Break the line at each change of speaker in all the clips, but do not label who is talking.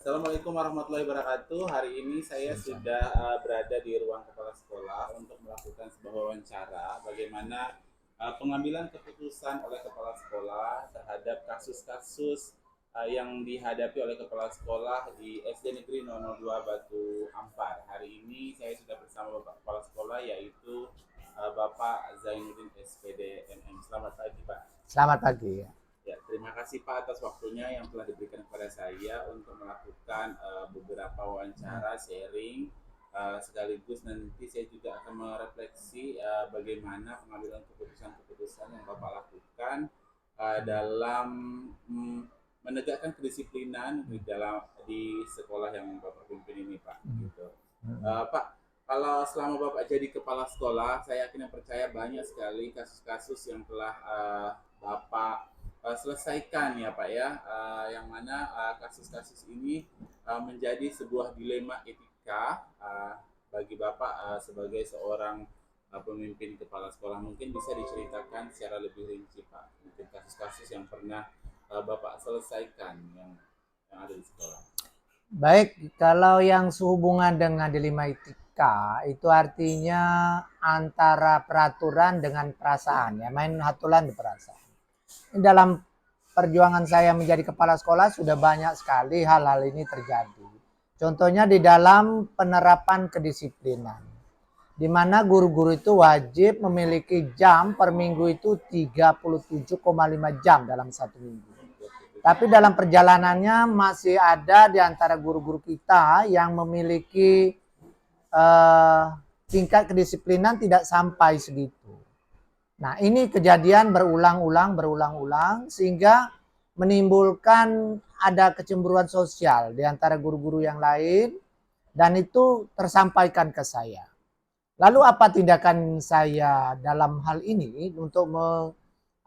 Assalamualaikum warahmatullahi wabarakatuh. Hari ini saya sudah berada di ruang kepala sekolah untuk melakukan sebuah wawancara bagaimana pengambilan keputusan oleh kepala sekolah terhadap kasus-kasus yang dihadapi oleh kepala sekolah di SD Negeri 002 Batu Ampar. Hari ini saya sudah bersama Bapak Kepala Sekolah yaitu Bapak Zainuddin SPD MM. Selamat pagi Pak.
Selamat pagi.
Ya, terima kasih Pak atas waktunya yang telah diberikan kepada saya untuk melakukan beberapa wawancara sharing, sekaligus nanti saya juga akan merefleksi bagaimana pengambilan keputusan-keputusan yang Bapak lakukan dalam menegakkan kedisiplinan di sekolah yang Bapak pimpin ini Pak. Gitu. Pak, kalau selama Bapak jadi kepala sekolah, saya yakin dan percaya banyak sekali kasus-kasus yang telah Bapak selesaikan ya Pak ya, yang mana kasus-kasus ini menjadi sebuah dilema etika bagi Bapak sebagai seorang pemimpin kepala sekolah. Mungkin bisa diceritakan secara lebih rinci Pak, mungkin kasus-kasus yang pernah Bapak selesaikan yang ada di sekolah.
Baik, kalau yang sehubungan dengan dilema etika itu artinya antara peraturan dengan perasaan ya, main hatulan di perasaan. Dalam perjuangan saya menjadi kepala sekolah sudah banyak sekali hal-hal ini terjadi. Contohnya di dalam penerapan kedisiplinan, di mana guru-guru itu wajib memiliki jam per minggu itu 37,5 jam dalam satu minggu. Tapi dalam perjalanannya masih ada di antara guru-guru kita yang memiliki tingkat kedisiplinan tidak sampai segitu. Nah, ini kejadian berulang-ulang sehingga menimbulkan ada kecemburuan sosial di antara guru-guru yang lain dan itu tersampaikan ke saya. Lalu apa tindakan saya dalam hal ini untuk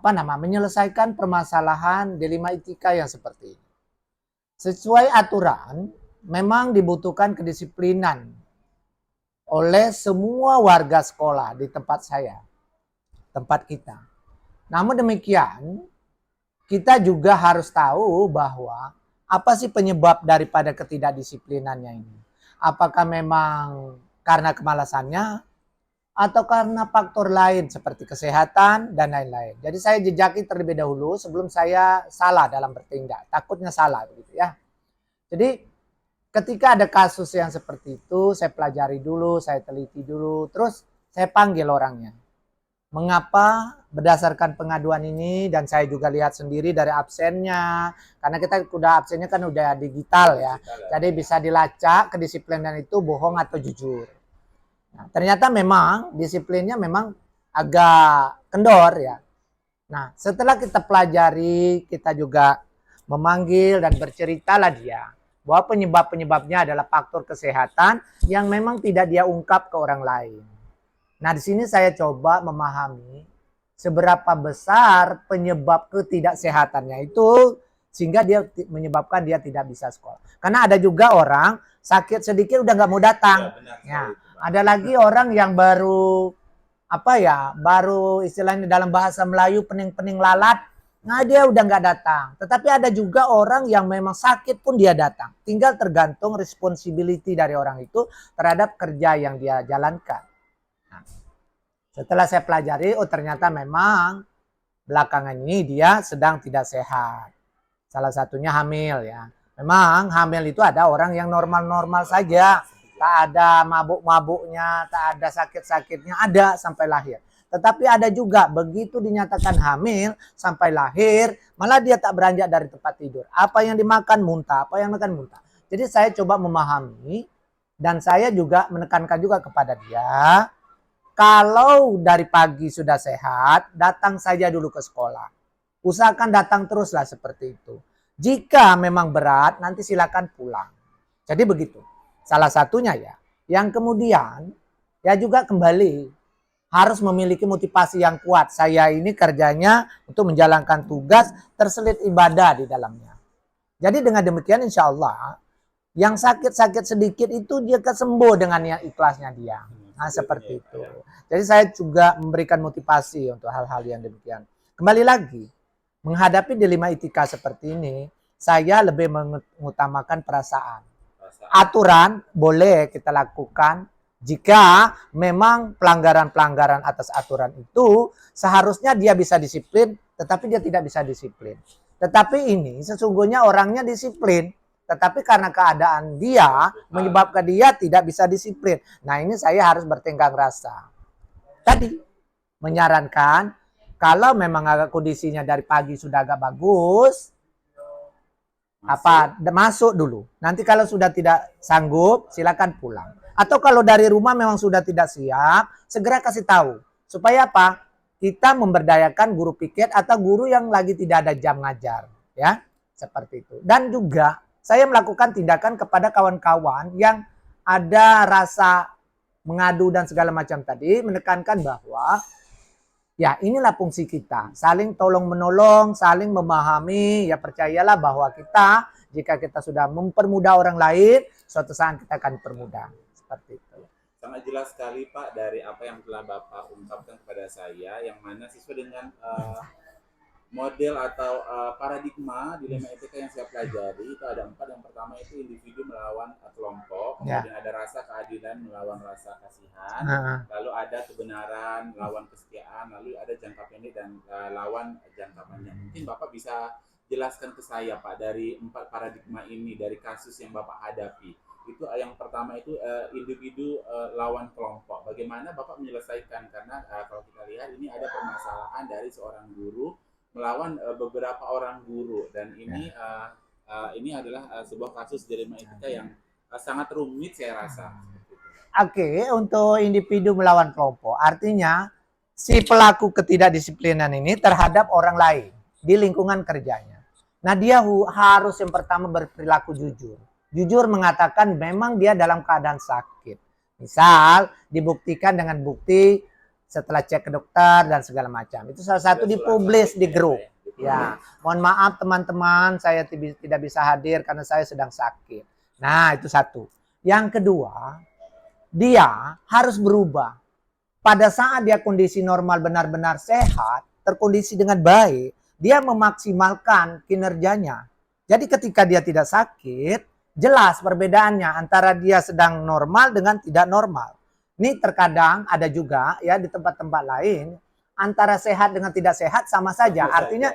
menyelesaikan permasalahan dilema etika yang seperti ini? Sesuai aturan, memang dibutuhkan kedisiplinan oleh semua warga sekolah di tempat saya. Tempat kita. Namun demikian, kita juga harus tahu bahwa apa sih penyebab daripada ketidakdisiplinannya ini? Apakah memang karena kemalasannya atau karena faktor lain seperti kesehatan dan lain-lain. Jadi saya jejaki terlebih dahulu sebelum saya salah dalam bertindak. Takutnya salah begitu ya. Jadi ketika ada kasus yang seperti itu, saya pelajari dulu, saya teliti dulu, terus saya panggil orangnya. Mengapa berdasarkan pengaduan ini, dan saya juga lihat sendiri dari absennya, karena kita udah absennya kan udah digital ya, jadi bisa dilacak kedisiplinan itu bohong atau jujur. Nah, ternyata memang disiplinnya memang agak kendor ya. Nah, setelah kita pelajari, kita juga memanggil dan berceritalah dia bahwa penyebabnya adalah faktor kesehatan yang memang tidak dia ungkap ke orang lain. Nah, di sini saya coba memahami seberapa besar penyebab ketidaksehatannya itu sehingga dia menyebabkan dia tidak bisa sekolah. Karena ada juga orang sakit sedikit udah nggak mau datang. Ya, ada lagi orang yang baru baru istilahnya dalam bahasa Melayu pening-pening lalat, nah dia udah nggak datang. Tetapi ada juga orang yang memang sakit pun dia datang. Tinggal tergantung responsibility dari orang itu terhadap kerja yang dia jalankan. Setelah saya pelajari, oh ternyata memang belakangan ini dia sedang tidak sehat. Salah satunya hamil ya. Memang hamil itu ada orang yang normal-normal saja. Tak ada mabuk-mabuknya, tak ada sakit-sakitnya, ada sampai lahir. Tetapi ada juga begitu dinyatakan hamil sampai lahir, malah dia tak beranjak dari tempat tidur. Apa yang dimakan muntah, apa yang makan muntah. Jadi saya coba memahami dan saya juga menekankan juga kepada dia. Kalau dari pagi sudah sehat, datang saja dulu ke sekolah. Usahakan datang teruslah seperti itu. Jika memang berat, nanti silakan pulang. Jadi begitu. Salah satunya ya. Yang kemudian, ya juga kembali harus memiliki motivasi yang kuat. Saya ini kerjanya untuk menjalankan tugas, terselit ibadah di dalamnya. Jadi dengan demikian insya Allah, yang sakit-sakit sedikit itu dia kesembuh dengan yang ikhlasnya dia. Nah, seperti itu. Jadi saya juga memberikan motivasi untuk hal-hal yang demikian. Kembali lagi, menghadapi dilema etika seperti ini, saya lebih mengutamakan perasaan.
Perasaan.
Aturan boleh kita lakukan jika memang pelanggaran-pelanggaran atas aturan itu seharusnya dia bisa disiplin, tetapi dia tidak bisa disiplin. Tetapi ini sesungguhnya orangnya disiplin, tetapi karena keadaan dia menyebabkan dia tidak bisa disiplin. Nah, ini saya harus bertenggang rasa. Tadi menyarankan kalau memang agak kondisinya dari pagi sudah agak bagus, masuk dulu. Nanti kalau sudah tidak sanggup, silakan pulang. Atau kalau dari rumah memang sudah tidak siap, segera kasih tahu. Supaya apa? Kita memberdayakan guru piket atau guru yang lagi tidak ada jam ngajar, ya. Seperti itu. Dan juga saya melakukan tindakan kepada kawan-kawan yang ada rasa mengadu dan segala macam tadi, menekankan bahwa ya inilah fungsi kita, saling tolong menolong, saling memahami, ya percayalah bahwa kita, jika kita sudah mempermudah orang lain, suatu saat kita akan permudah. Seperti itu.
Sangat jelas sekali Pak dari apa yang telah Bapak ungkapkan kepada saya, yang mana sesuai dengan model atau paradigma dilema etika yang saya pelajari itu ada 4. Yang pertama itu individu melawan kelompok, kemudian ada rasa keadilan melawan rasa kasihan, lalu ada kebenaran melawan kesetiaan, lalu ada jangka pendek dan lawan jangka panjang. Mungkin Bapak bisa jelaskan ke saya Pak dari 4 paradigma ini dari kasus yang Bapak hadapi. Itu yang pertama itu individu lawan kelompok. Bagaimana Bapak menyelesaikan, karena kalau kita lihat ini ada permasalahan dari seorang guru melawan beberapa orang guru, dan ini adalah sebuah kasus dilema etika yang sangat rumit saya rasa.
Oke, untuk individu melawan kelompok artinya si pelaku ketidakdisiplinan ini terhadap orang lain di lingkungan kerjanya. Nah, dia harus yang pertama berperilaku jujur. Jujur mengatakan memang dia dalam keadaan sakit. Misal dibuktikan dengan bukti setelah cek ke dokter dan segala macam. Itu salah satu dipublish di grup. Ya, mohon maaf teman-teman, saya tidak bisa hadir karena saya sedang sakit. Nah, itu satu. Yang kedua, dia harus berubah. Pada saat dia kondisi normal benar-benar sehat, terkondisi dengan baik, dia memaksimalkan kinerjanya. Jadi ketika dia tidak sakit, jelas perbedaannya antara dia sedang normal dengan tidak normal. Ini terkadang ada juga ya di tempat-tempat lain antara sehat dengan tidak sehat sama saja. Artinya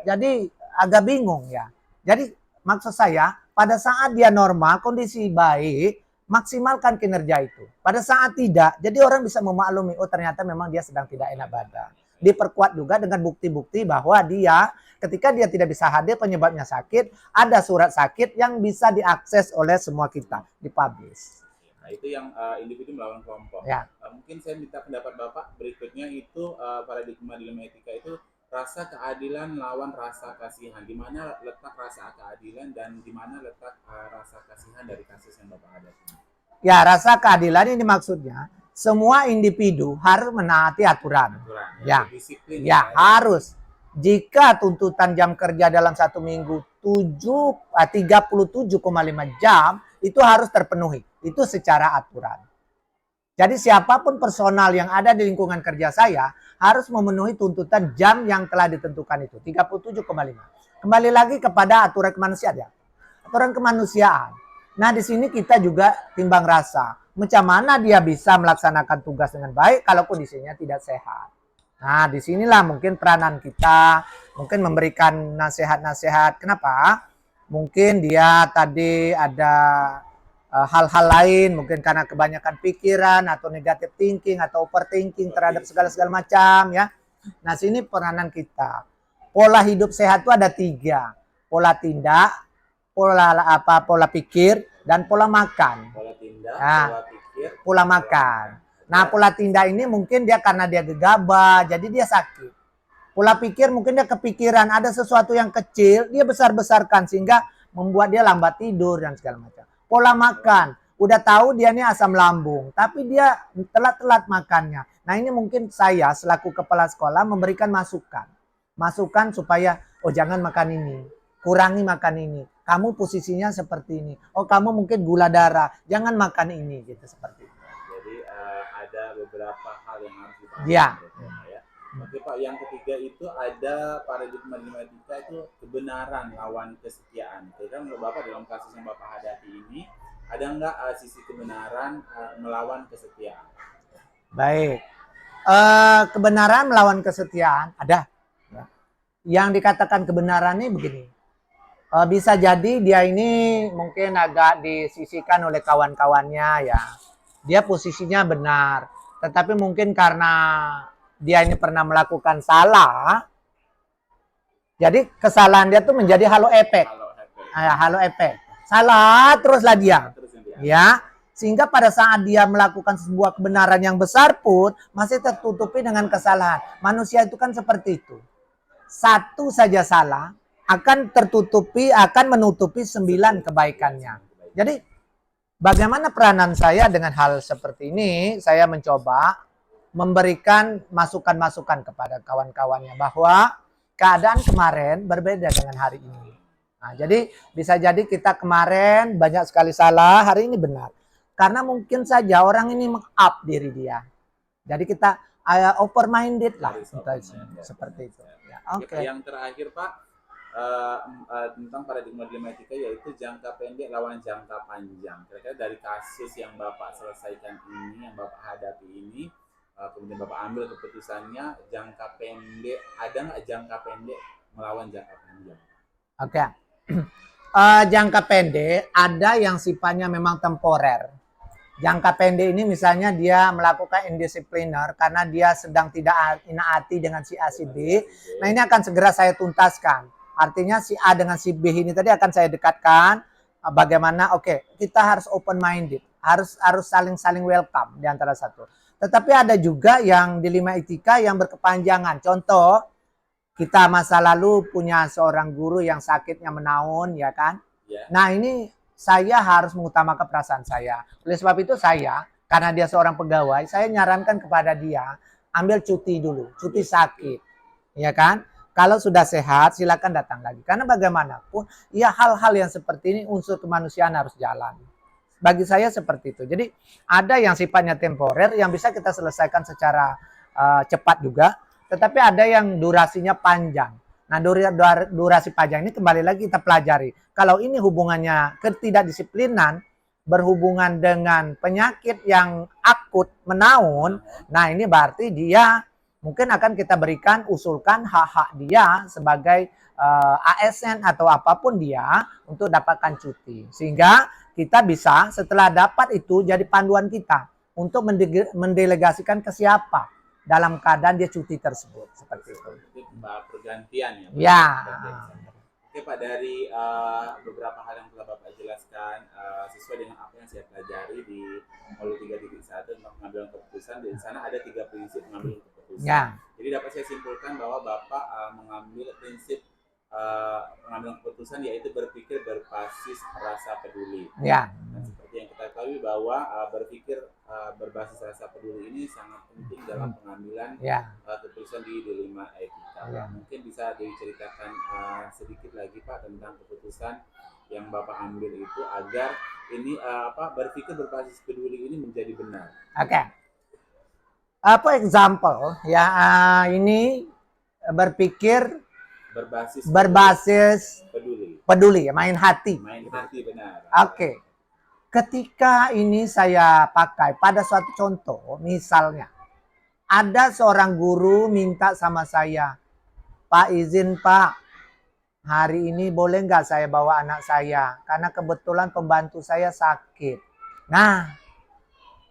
jadi agak bingung ya. Jadi maksud saya pada saat dia normal, kondisi baik, maksimalkan kinerja itu. Pada saat tidak, jadi orang bisa memaklumi, oh ternyata memang dia sedang tidak enak badan. Diperkuat juga dengan bukti-bukti bahwa dia ketika dia tidak bisa hadir penyebabnya sakit, ada surat sakit yang bisa diakses oleh semua kita, dipublish.
Nah, itu yang individu melawan kelompok.
Ya.
Mungkin saya minta pendapat Bapak berikutnya itu paradigma dilema etika itu rasa keadilan lawan rasa kasihan. Di mana letak rasa keadilan dan di mana letak rasa kasihan dari kasus yang Bapak hadapi?
Ya, rasa keadilan ini maksudnya semua individu harus menaati aturan. Ya, disiplin, ya harus. Jika tuntutan jam kerja dalam 1 minggu 37,5 jam itu harus terpenuhi. Itu secara aturan. Jadi siapapun personal yang ada di lingkungan kerja saya harus memenuhi tuntutan jam yang telah ditentukan itu. 37,5. Kembali lagi kepada aturan kemanusiaan ya. Aturan kemanusiaan. Nah, di sini kita juga timbang rasa. Macam mana dia bisa melaksanakan tugas dengan baik kalau kondisinya tidak sehat. Nah, disinilah mungkin peranan kita, mungkin memberikan nasihat-nasihat. Kenapa? Mungkin dia tadi ada hal-hal lain, mungkin karena kebanyakan pikiran atau negative thinking atau overthinking terhadap segala macam ya. Nah, sini peranan kita. Pola hidup sehat itu ada 3. Pola tindak, pola pikir, dan pola makan.
Pola tindak,
nah,
pola pikir,
pola makan. Nah, pola tindak ini mungkin dia karena dia gegabah, jadi dia sakit. Pola pikir mungkin dia kepikiran ada sesuatu yang kecil, dia besar-besarkan sehingga membuat dia lambat tidur dan segala macam. Pola makan, udah tahu dia ini asam lambung, tapi dia telat-telat makannya. Nah, ini mungkin saya selaku kepala sekolah memberikan masukan. Masukan supaya, oh jangan makan ini, kurangi makan ini. Kamu posisinya seperti ini. Oh, kamu mungkin gula darah, jangan makan ini gitu seperti itu.
Jadi ada beberapa hal yang harus dipahami.
Ya.
Oke Pak, yang ketiga itu ada paradigma etika itu kebenaran lawan kesetiaan. Jadi kan menurut Bapak dalam kasus yang Bapak hadapi ini, ada nggak sisi kebenaran melawan kesetiaan?
Baik. Kebenaran melawan kesetiaan ada. Ya. Yang dikatakan kebenaran ini begini. Bisa jadi dia ini mungkin agak disisihkan oleh kawan-kawannya ya. Dia posisinya benar. Tetapi mungkin karena dia ini pernah melakukan salah, jadi kesalahan dia tuh menjadi halo efek. Halo efek. Salah teruslah dia. Ya, sehingga pada saat dia melakukan sebuah kebenaran yang besar pun masih tertutupi dengan kesalahan. Manusia itu kan seperti itu. Satu saja salah akan menutupi 9 kebaikannya. Jadi bagaimana peranan saya dengan hal seperti ini? Saya mencoba memberikan masukan-masukan kepada kawan-kawannya bahwa keadaan kemarin berbeda dengan hari ini. Nah, jadi bisa jadi kita kemarin banyak sekali salah, hari ini benar. Karena mungkin saja orang ini meng-up diri dia. Jadi kita open minded lah, seperti itu.
Ya, oke. Yang terakhir Pak, tentang paradigma etika yaitu jangka pendek lawan jangka panjang. Kira-kira dari kasus yang Bapak selesaikan ini, yang Bapak hadapi ini, kemudian Bapak ambil keputusannya jangka pendek, ada nggak jangka pendek melawan jangka panjang?
Oke. Jangka pendek ada yang sifatnya memang temporer. Jangka pendek ini misalnya dia melakukan indisipliner karena dia sedang tidak inaati dengan si A si B. Nah ini akan segera saya tuntaskan. Artinya si A dengan si B ini tadi akan saya dekatkan. Bagaimana? Oke, kita harus open minded, harus saling welcome di antara satu. Tetapi ada juga yang dilema etika yang berkepanjangan. Contoh, kita masa lalu punya seorang guru yang sakitnya menaun, ya kan? Yeah. Nah ini saya harus mengutamakan perasaan saya. Oleh sebab itu saya, karena dia seorang pegawai, saya nyarankan kepada dia ambil cuti dulu, cuti sakit, ya kan? Kalau sudah sehat, silakan datang lagi. Karena bagaimanapun, ya hal-hal yang seperti ini unsur kemanusiaan harus jalan. Bagi saya seperti itu. Jadi ada yang sifatnya temporer yang bisa kita selesaikan secara cepat juga. Tetapi ada yang durasinya panjang. Nah durasi panjang ini kembali lagi kita pelajari. Kalau ini hubungannya ketidakdisiplinan berhubungan dengan penyakit yang akut menaun. Nah ini berarti dia mungkin akan kita usulkan hak-hak dia sebagai ASN atau apapun dia untuk dapatkan cuti. Sehingga kita bisa setelah dapat itu jadi panduan kita untuk mendelegasikan ke siapa dalam keadaan dia cuti tersebut. Seperti itu.
Pergantian ya.
Ya.
Oke Pak, dari beberapa hal yang telah Bapak jelaskan sesuai dengan apa yang saya pelajari di Molu 3.1 tentang pengambilan keputusan, di sana ada 3 prinsip pengambilan keputusan. Ya. Jadi dapat saya simpulkan bahwa Bapak mengambil prinsip pengambilan keputusan yaitu berpikir berbasis rasa peduli. Ya. Dan seperti yang kita ketahui bahwa berpikir berbasis rasa peduli ini sangat penting dalam pengambilan keputusan di dilema etika. Ya. Mungkin bisa diceritakan sedikit lagi Pak tentang keputusan yang Bapak ambil itu agar ini berpikir berbasis peduli ini menjadi benar. Oke.
Example ya ini berpikir berbasis peduli, main hati.
Main hati benar.
Oke. Ketika ini saya pakai pada suatu contoh, misalnya ada seorang guru minta sama saya, Pak izin Pak, hari ini boleh nggak saya bawa anak saya? Karena kebetulan pembantu saya sakit. Nah,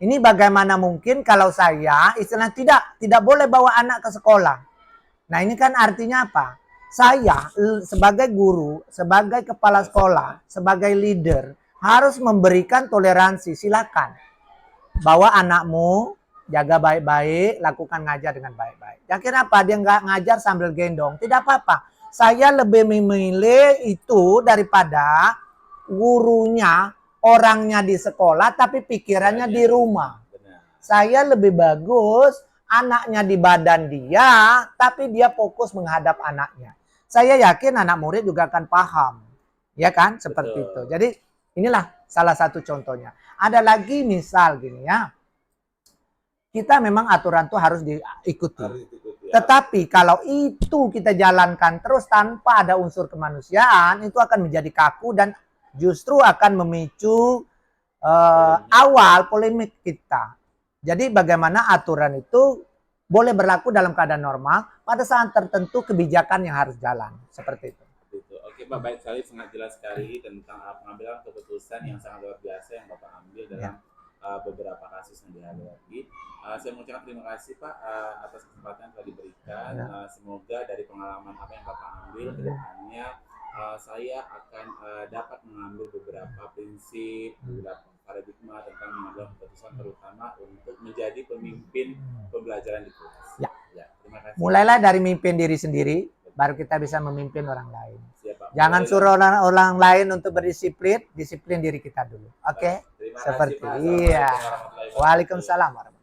ini bagaimana mungkin kalau saya istilah tidak boleh bawa anak ke sekolah. Nah ini kan artinya apa? Saya sebagai guru, sebagai kepala sekolah, sebagai leader harus memberikan toleransi. Silakan bawa anakmu, jaga baik-baik, lakukan ngajar dengan baik-baik. Ya kenapa dia nggak ngajar sambil gendong? Tidak apa-apa. Saya lebih memilih itu daripada gurunya, orangnya di sekolah tapi pikirannya di rumah. Saya lebih bagus anaknya di badan dia, tapi dia fokus menghadap anaknya. Saya yakin anak murid juga akan paham. Ya kan? Seperti itu. Jadi inilah salah satu contohnya. Ada lagi misal gini ya. Kita memang aturan itu harus diikuti. Tetapi kalau itu kita jalankan terus tanpa ada unsur kemanusiaan, itu akan menjadi kaku dan justru akan memicu awal polemik kita. Jadi bagaimana aturan itu boleh berlaku dalam keadaan normal, pada saat tertentu kebijakan yang harus jalan. Seperti itu.
Oke Pak, baik sekali, sangat jelas sekali tentang pengambilan keputusan yang sangat luar biasa yang Bapak ambil dalam beberapa kasus yang dihadapi. Saya mengucapkan terima kasih Pak atas kesempatan yang telah diberikan. Semoga dari pengalaman apa yang Bapak ambil ke depannya, saya akan dapat mengambil beberapa prinsip, beberapa paradigma tentang mengambil keputusan, terutama untuk menjadi pemimpin pembelajaran di kelas. Ya, terima kasih.
Mulailah dari mimpin diri sendiri, baru kita bisa memimpin orang lain.
Siap,
Jangan suruh orang lain untuk berdisiplin, disiplin diri kita dulu. Oke?
Terima
Seperti
kasih, Pak.
iya. Waalaikumsalam.